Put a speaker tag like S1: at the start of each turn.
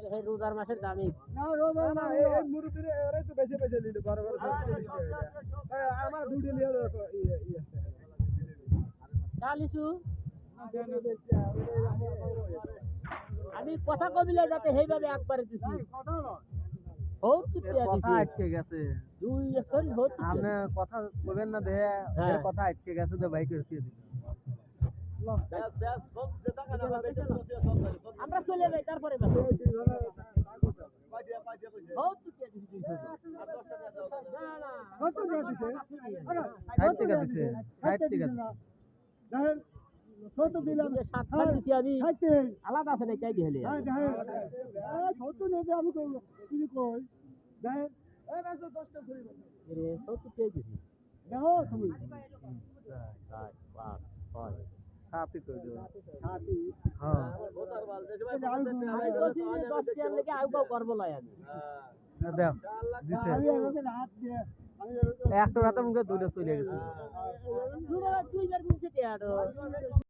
S1: এই রোজার মাসের দামি
S2: না রোজা না এই মুরুবিরে ওরাই তো বেশি বেশি লিড বড় বড় আমার দুটো নিয়ে
S1: চালিশু আমি কথা কবিলে যাতে সেইভাবে একবারে দিছি হোক
S2: কথা আটকে গেছে
S1: দুই সরি হোক
S2: আপনি কথা বলবেন না দেহে এর কথা আটকে গেছে তো বাইক রসিয়ে দিন
S1: আমরা চলে যাই তারপরে আলাদা আছে না চাই দিলে
S2: সাথী তো
S1: করবো আমি
S2: একটা রাতে মুখে দুটো চলে গেছে
S1: দুইবার